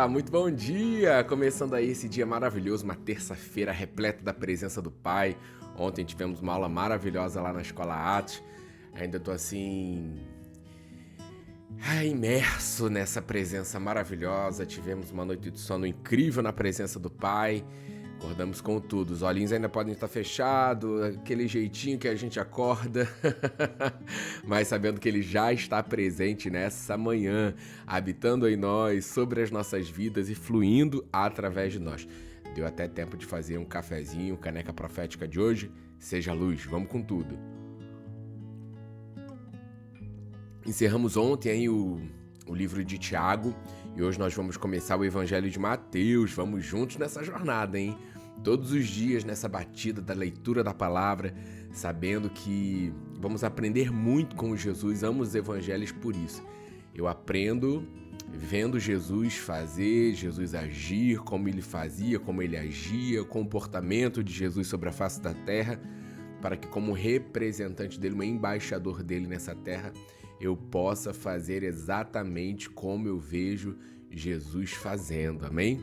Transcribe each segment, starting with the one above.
muito bom dia! Começando aí esse dia maravilhoso, uma terça-feira repleta da presença do Pai. Ontem tivemos uma aula maravilhosa lá na Escola Atos. Ainda tô assim, imerso nessa presença maravilhosa. Tivemos uma noite de sono incrível na presença do Pai. Acordamos com tudo, os olhinhos ainda podem estar fechados, aquele jeitinho que a gente acorda, mas sabendo que Ele já está presente nessa manhã, habitando em nós, sobre as nossas vidas e fluindo através de nós. Deu até tempo de fazer um cafezinho, caneca profética de hoje, seja luz, vamos com tudo. Encerramos ontem aí o livro de Tiago e hoje nós vamos começar o Evangelho de Mateus. Vamos juntos nessa jornada, hein? Todos os dias nessa batida da leitura da palavra, sabendo que vamos aprender muito com Jesus. Amo os evangelhos por isso. Eu aprendo vendo Jesus fazer, Jesus agir, como ele fazia, como ele agia, o comportamento de Jesus sobre a face da terra, para que como representante dele, um embaixador dele nessa terra, eu possa fazer exatamente como eu vejo Jesus fazendo, amém?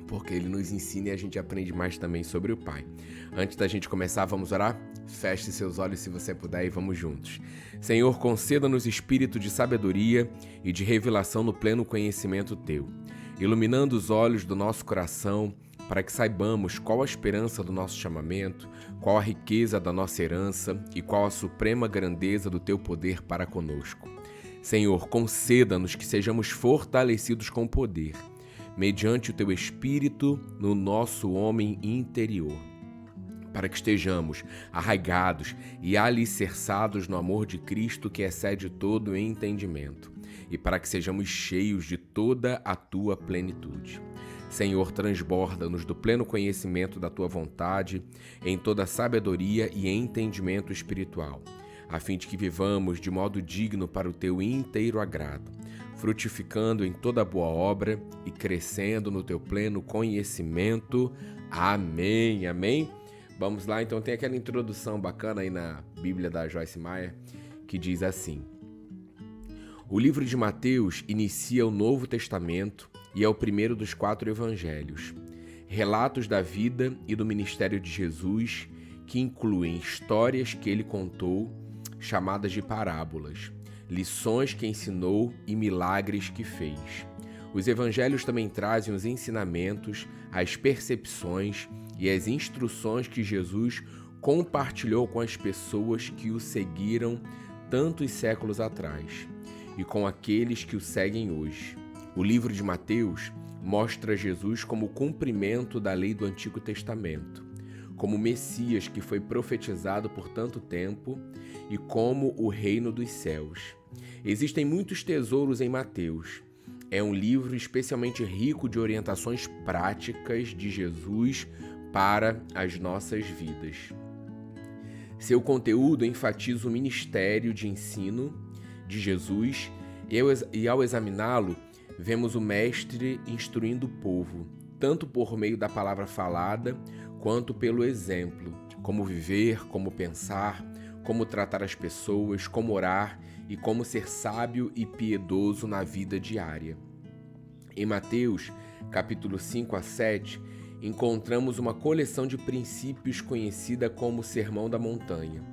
Porque ele nos ensina e a gente aprende mais também sobre o Pai. Antes da gente começar, vamos orar? Feche seus olhos se você puder e vamos juntos. Senhor, conceda-nos espírito de sabedoria e de revelação no pleno conhecimento Teu, iluminando os olhos do nosso coração para que saibamos qual a esperança do nosso chamamento, qual a riqueza da nossa herança e qual a suprema grandeza do Teu poder para conosco. Senhor, conceda-nos que sejamos fortalecidos com poder, mediante o Teu Espírito no nosso homem interior, para que estejamos arraigados e alicerçados no amor de Cristo que excede todo o entendimento, e para que sejamos cheios de toda a Tua plenitude. Senhor, transborda-nos do pleno conhecimento da Tua vontade, em toda sabedoria e entendimento espiritual, a fim de que vivamos de modo digno para o Teu inteiro agrado, frutificando em toda boa obra e crescendo no Teu pleno conhecimento. Amém, amém? Vamos lá, então tem aquela introdução bacana aí na Bíblia da Joyce Meyer, que diz assim: o livro de Mateus inicia o Novo Testamento e é o primeiro dos 4 evangelhos, relatos da vida e do ministério de Jesus, que incluem histórias que ele contou, chamadas de parábolas, lições que ensinou e milagres que fez. Os evangelhos também trazem os ensinamentos, as percepções e as instruções que Jesus compartilhou com as pessoas que o seguiram tantos séculos atrás e com aqueles que o seguem hoje. O livro de Mateus mostra Jesus como o cumprimento da lei do Antigo Testamento, como o Messias que foi profetizado por tanto tempo e como o reino dos céus. Existem muitos tesouros em Mateus. É um livro especialmente rico de orientações práticas de Jesus para as nossas vidas. Seu conteúdo enfatiza o ministério de ensino de Jesus e ao examiná-lo, vemos o Mestre instruindo o povo, tanto por meio da palavra falada, quanto pelo exemplo, como viver, como pensar, como tratar as pessoas, como orar e como ser sábio e piedoso na vida diária. Em Mateus, capítulo 5 a 7, encontramos uma coleção de princípios conhecida como Sermão da Montanha.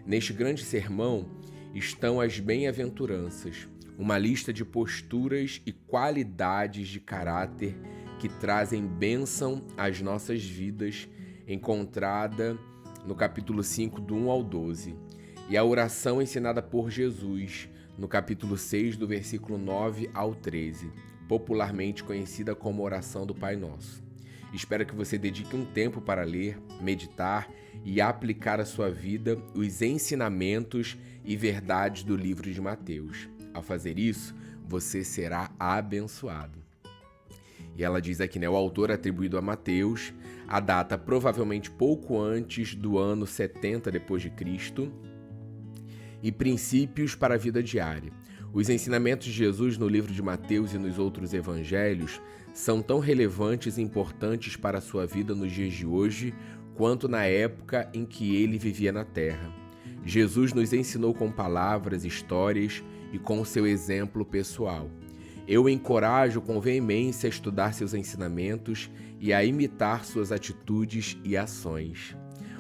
Neste grande sermão estão as bem-aventuranças, uma lista de posturas e qualidades de caráter que trazem bênção às nossas vidas, encontrada no capítulo 5, do 1 ao 12, e a oração ensinada por Jesus, no capítulo 6, do versículo 9 ao 13, popularmente conhecida como oração do Pai Nosso. Espero que você dedique um tempo para ler, meditar e aplicar à sua vida os ensinamentos e verdades do livro de Mateus. Ao fazer isso, você será abençoado. E ela diz aqui, o autor atribuído a Mateus, a data provavelmente pouco antes do ano 70 depois de Cristo, e princípios para a vida diária. Os ensinamentos de Jesus no livro de Mateus e nos outros evangelhos são tão relevantes e importantes para a sua vida nos dias de hoje, quanto na época em que ele vivia na terra. Jesus nos ensinou com palavras, histórias e com o seu exemplo pessoal. Eu o encorajo com veemência a estudar seus ensinamentos e a imitar suas atitudes e ações.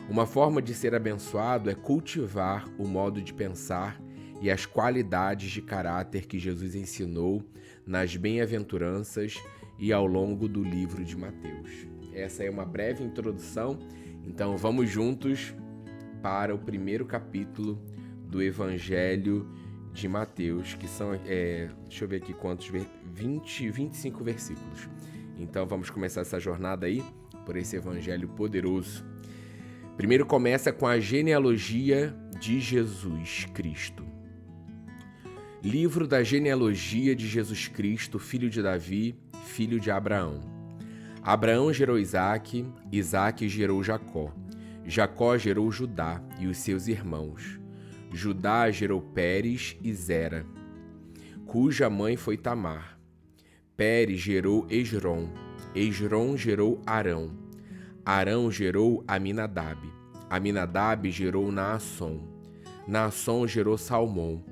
Uma forma de ser abençoado é cultivar o modo de pensar e as qualidades de caráter que Jesus ensinou nas bem-aventuranças e ao longo do livro de Mateus. Essa é uma breve introdução, então vamos juntos para o primeiro capítulo do Evangelho de Mateus, que são, deixa eu ver aqui quantos, 25 versículos. Então vamos começar essa jornada aí por esse Evangelho poderoso. Primeiro começa com a genealogia de Jesus Cristo. Livro da genealogia de Jesus Cristo, filho de Davi, filho de Abraão. Abraão gerou Isaque, Isaque gerou Jacó. Jacó gerou Judá e os seus irmãos. Judá gerou Pérez e Zera, cuja mãe foi Tamar. Pérez gerou Esrom. Esrom gerou Arão. Arão gerou Aminadab. Aminadab gerou Naasson. Naasson gerou Salmão.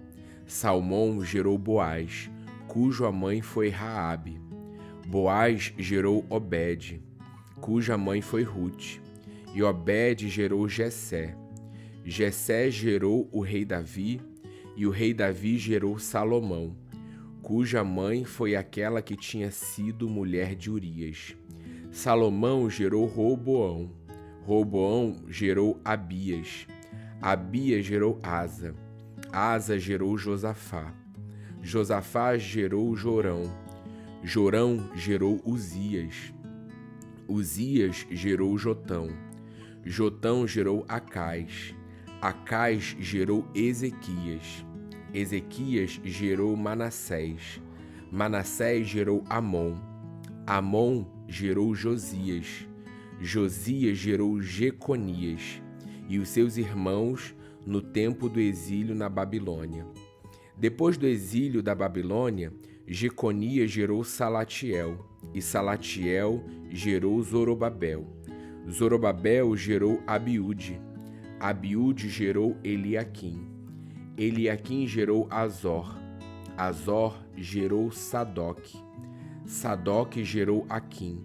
Salmão gerou Boaz, cuja mãe foi Raabe. Boaz gerou Obed, cuja mãe foi Ruth. E Obed gerou Jessé. Jessé gerou o rei Davi, e o rei Davi gerou Salomão, cuja mãe foi aquela que tinha sido mulher de Urias. Salomão gerou Roboão. Roboão gerou Abias. Abias gerou Asa. Asa gerou Josafá. Josafá gerou Jorão. Jorão gerou Uzias. Uzias gerou Jotão. Jotão gerou Acais. Acais gerou Ezequias. Ezequias gerou Manassés. Manassés gerou Amon. Amon gerou Josias. Josias gerou Jeconias e os seus irmãos no tempo do exílio na Babilônia. Depois do exílio da Babilônia, Jeconias gerou Salatiel, e Salatiel gerou Zorobabel. Zorobabel gerou Abiúde. Abiúde gerou Eliaquim. Eliaquim gerou Azor. Azor gerou Sadoc. Sadoc gerou Aquim.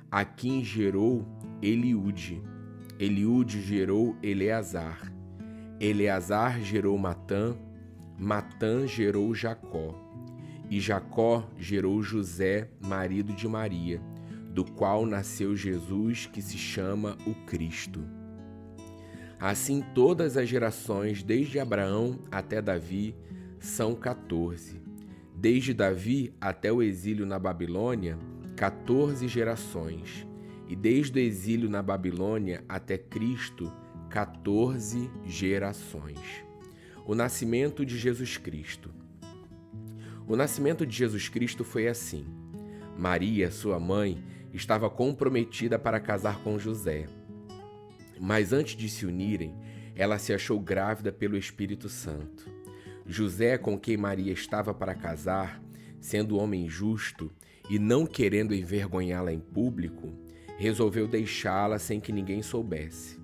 Aquim gerou Eliúde. Eliúde gerou Eleazar. Eleazar gerou Matã. Matã gerou Jacó. E Jacó gerou José, marido de Maria, do qual nasceu Jesus, que se chama o Cristo. Assim todas as gerações, desde Abraão até Davi, são 14. Desde Davi até o exílio na Babilônia, 14 gerações. E desde o exílio na Babilônia até Cristo, 14 gerações. O nascimento de Jesus Cristo. O nascimento de Jesus Cristo foi assim. Maria, sua mãe, estava comprometida para casar com José. Mas antes de se unirem, ela se achou grávida pelo Espírito Santo. José, com quem Maria estava para casar, sendo homem justo e não querendo envergonhá-la em público, resolveu deixá-la sem que ninguém soubesse.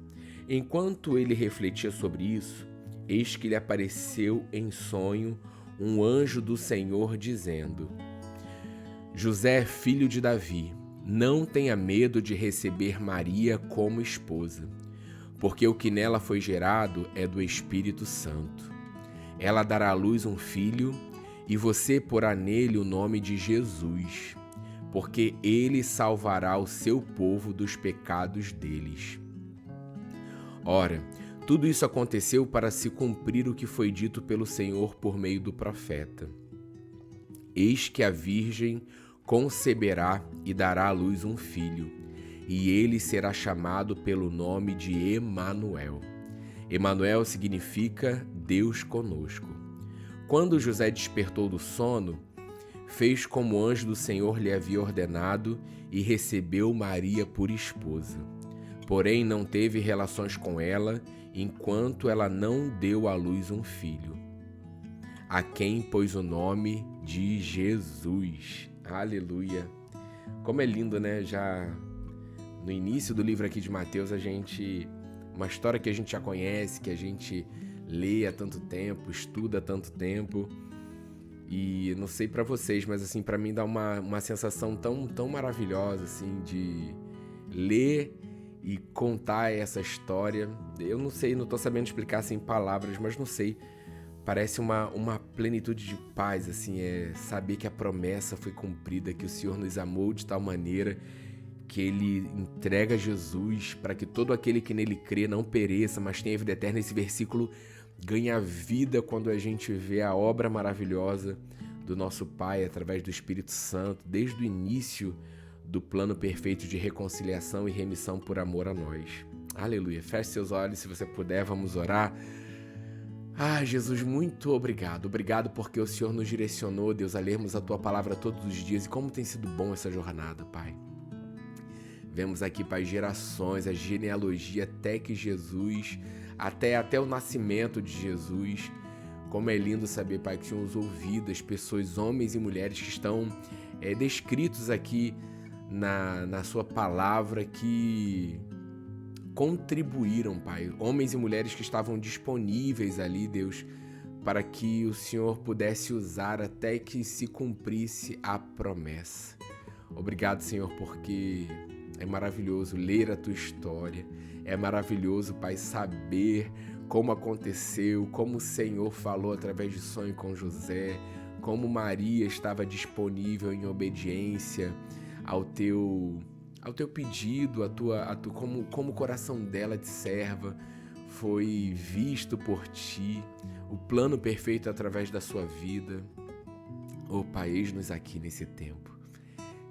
Enquanto ele refletia sobre isso, eis que lhe apareceu em sonho um anjo do Senhor dizendo: José, filho de Davi, não tenha medo de receber Maria como esposa, porque o que nela foi gerado é do Espírito Santo. Ela dará à luz um filho, e você porá nele o nome de Jesus, porque ele salvará o seu povo dos pecados deles. Ora, tudo isso aconteceu para se cumprir o que foi dito pelo Senhor por meio do profeta. Eis que a virgem conceberá e dará à luz um filho, e ele será chamado pelo nome de Emanuel. Emanuel significa Deus conosco. Quando José despertou do sono, fez como o anjo do Senhor lhe havia ordenado e recebeu Maria por esposa. Porém, não teve relações com ela, enquanto ela não deu à luz um filho, a quem pôs o nome de Jesus. Aleluia! Como é lindo, né? Já no início do livro aqui de Mateus, uma história que a gente já conhece, que a gente lê há tanto tempo, estuda há tanto tempo, E não sei pra vocês, mas assim, pra mim dá uma sensação tão maravilhosa, assim, de ler e contar essa história. Eu não sei, não tô sabendo explicar assim em palavras, mas não sei. Parece uma plenitude de paz, assim, saber que a promessa foi cumprida, que o Senhor nos amou de tal maneira que Ele entrega Jesus para que todo aquele que nele crê não pereça, mas tenha vida eterna. Esse versículo ganha vida quando a gente vê a obra maravilhosa do nosso Pai através do Espírito Santo, desde o início do plano perfeito de reconciliação e remissão por amor a nós. Aleluia. Feche seus olhos, se você puder, vamos orar. Jesus, muito obrigado. Obrigado porque o Senhor nos direcionou, Deus, a lermos a Tua palavra todos os dias. E como tem sido bom essa jornada, Pai. Vemos aqui, Pai, gerações, a genealogia até que Jesus, até o nascimento de Jesus. Como é lindo saber, Pai, que o Senhor usou vidas, pessoas, homens e mulheres que estão descritos aqui na Sua palavra, que contribuíram, Pai. Homens e mulheres que estavam disponíveis ali, Deus, para que o Senhor pudesse usar até que se cumprisse a promessa. Obrigado, Senhor, porque é maravilhoso ler a Tua história. É maravilhoso, Pai, saber como aconteceu, como o Senhor falou através de sonho com José, como Maria estava disponível em obediência ao Teu pedido, como o coração dela de serva foi visto por Ti, o plano perfeito através da sua vida. Pai, eis-nos aqui nesse tempo,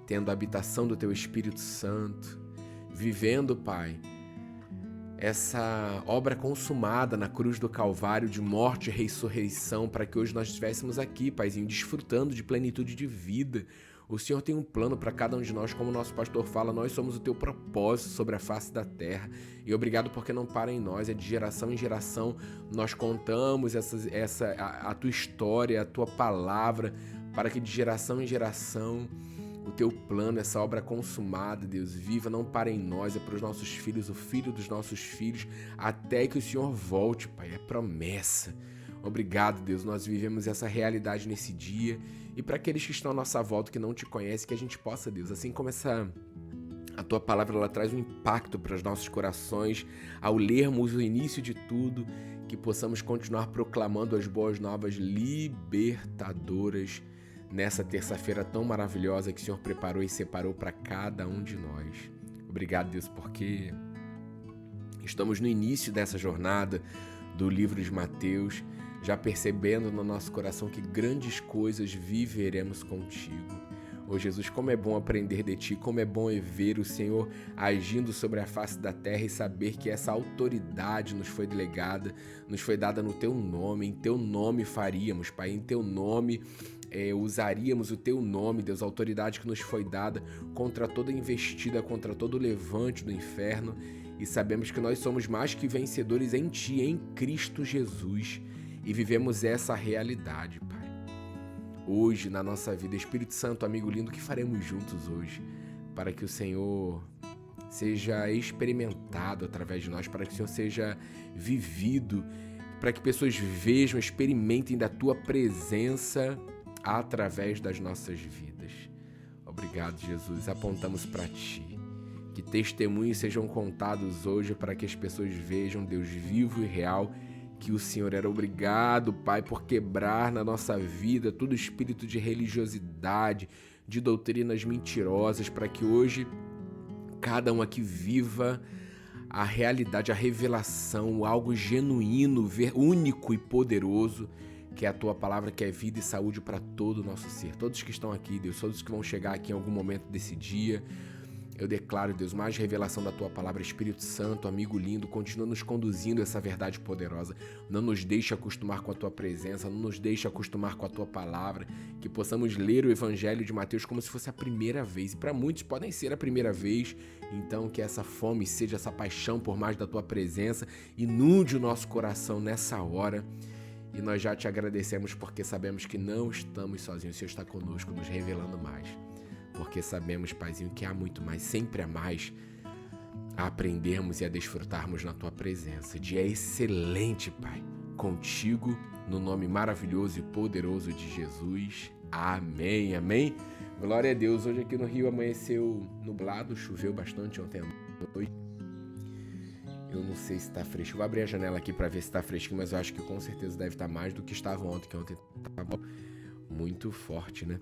tendo a habitação do Teu Espírito Santo, vivendo, Pai, essa obra consumada na cruz do Calvário de morte e ressurreição, para que hoje nós estivéssemos aqui, Paizinho, desfrutando de plenitude de vida. O Senhor tem um plano para cada um de nós, como o nosso pastor fala, nós somos o Teu propósito sobre a face da terra. E obrigado porque não para em nós, é de geração em geração. Nós contamos a Tua história, a Tua palavra, para que de geração em geração o Teu plano, essa obra consumada, Deus, viva, não para em nós, é para os nossos filhos, o filho dos nossos filhos, até que o Senhor volte, Pai, é promessa. Obrigado, Deus, nós vivemos essa realidade nesse dia. E para aqueles que estão à nossa volta, que não Te conhecem, que a gente possa, Deus, assim como a Tua palavra, ela traz um impacto para os nossos corações, ao lermos o início de tudo, que possamos continuar proclamando as boas novas libertadoras nessa terça-feira tão maravilhosa que o Senhor preparou e separou para cada um de nós. Obrigado, Deus, porque estamos no início dessa jornada do livro de Mateus, já percebendo no nosso coração que grandes coisas viveremos contigo. Jesus, como é bom aprender de Ti, como é bom ver o Senhor agindo sobre a face da terra e saber que essa autoridade nos foi delegada, nos foi dada no Teu nome, em Teu nome faríamos, Pai, em Teu nome usaríamos o Teu nome, Deus, a autoridade que nos foi dada contra toda investida, contra todo levante do inferno, e sabemos que nós somos mais que vencedores em Ti, em Cristo Jesus, e vivemos essa realidade, Pai. Hoje, na nossa vida, Espírito Santo, amigo lindo, o que faremos juntos hoje, para que o Senhor seja experimentado através de nós, para que o Senhor seja vivido, para que pessoas vejam, experimentem da Tua presença através das nossas vidas. Obrigado, Jesus. Apontamos para Ti. Que testemunhos sejam contados hoje para que as pessoas vejam Deus vivo e real, que o Senhor era. Obrigado, Pai, por quebrar na nossa vida todo espírito de religiosidade, de doutrinas mentirosas, para que hoje cada um aqui viva a realidade, a revelação, algo genuíno, único e poderoso, que é a Tua palavra, que é vida e saúde para todo o nosso ser. Todos que estão aqui, Deus, todos que vão chegar aqui em algum momento desse dia, eu declaro, Deus, mais revelação da Tua palavra. Espírito Santo, amigo lindo, continua nos conduzindo a essa verdade poderosa. Não nos deixe acostumar com a Tua presença, não nos deixe acostumar com a Tua palavra, que possamos ler o Evangelho de Mateus como se fosse a primeira vez. E para muitos podem ser a primeira vez, então que essa fome seja, essa paixão por mais da Tua presença, inunde o nosso coração nessa hora. E nós já Te agradecemos porque sabemos que não estamos sozinhos, o Senhor está conosco, nos revelando mais. Porque sabemos, Paizinho, que há muito mais, sempre há mais a aprendermos e a desfrutarmos na Tua presença. Dia excelente, Pai, contigo, no nome maravilhoso e poderoso de Jesus. Amém, amém. Glória a Deus. Hoje aqui no Rio amanheceu nublado, choveu bastante ontem à noite. Eu não sei se tá fresco. Eu vou abrir a janela aqui para ver se tá fresquinho, mas eu acho que com certeza deve estar mais do que estava ontem, que ontem estava muito forte, né?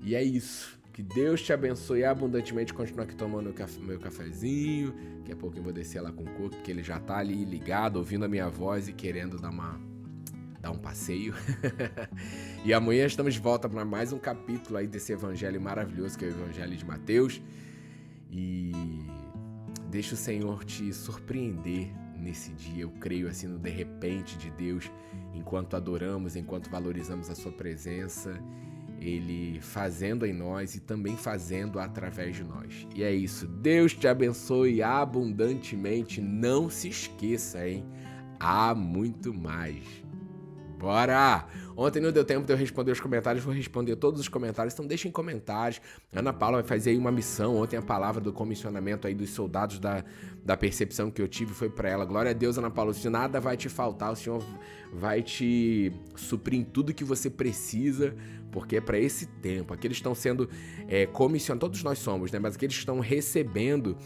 E é isso. Que Deus te abençoe abundantemente. Continuar aqui tomando meu cafezinho. Daqui a pouco eu vou descer lá com o Coco, porque ele já tá ali ligado, ouvindo a minha voz e querendo dar um passeio. E amanhã estamos de volta para mais um capítulo aí desse evangelho maravilhoso que é o Evangelho de Mateus. E deixa o Senhor te surpreender nesse dia. Eu creio assim no de repente de Deus, enquanto adoramos, enquanto valorizamos a sua presença, Ele fazendo em nós e também fazendo através de nós. E é isso. Deus te abençoe abundantemente. Não se esqueça, hein? Há muito mais. Bora! Ontem não deu tempo de eu responder os comentários, vou responder todos os comentários, então deixem comentários. Ana Paula vai fazer aí uma missão. Ontem a palavra do comissionamento aí dos soldados da percepção que eu tive foi para ela. Glória a Deus, Ana Paula, se nada vai te faltar, o Senhor vai te suprir em tudo que você precisa, porque é para esse tempo. Aqueles que estão sendo comissionados, todos nós somos, né? Mas aqueles que estão recebendo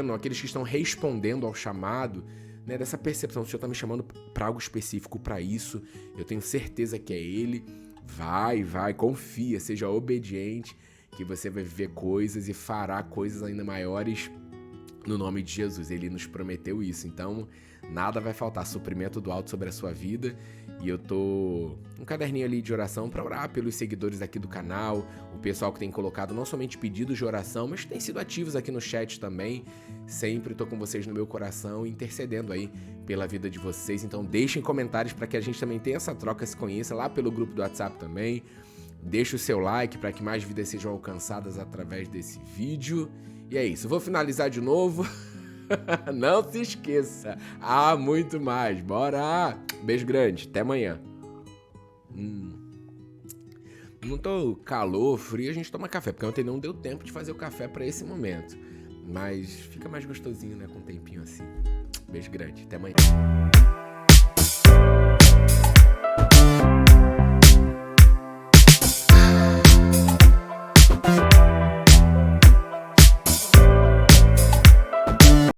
não, aqueles que estão respondendo ao chamado, né, dessa percepção, o Senhor está me chamando para algo específico, para isso, eu tenho certeza que é Ele. Vai, confia, seja obediente, que você vai viver coisas e fará coisas ainda maiores no nome de Jesus. Ele nos prometeu isso, então nada vai faltar, suprimento do alto sobre a sua vida. E eu tô um caderninho ali de oração para orar pelos seguidores aqui do canal, o pessoal que tem colocado não somente pedidos de oração, mas que tem sido ativos aqui no chat também. Sempre tô com vocês no meu coração, intercedendo aí pela vida de vocês. Então deixem comentários para que a gente também tenha essa troca, se conheça lá pelo grupo do WhatsApp também. Deixa o seu like para que mais vidas sejam alcançadas através desse vídeo. E é isso, vou finalizar de novo. Não se esqueça, há muito mais. Bora! Beijo grande, até amanhã. Não tô calor, frio, a gente toma café, porque ontem não deu tempo de fazer o café para esse momento. Mas fica mais gostosinho, né, com um tempinho assim. Beijo grande, até amanhã.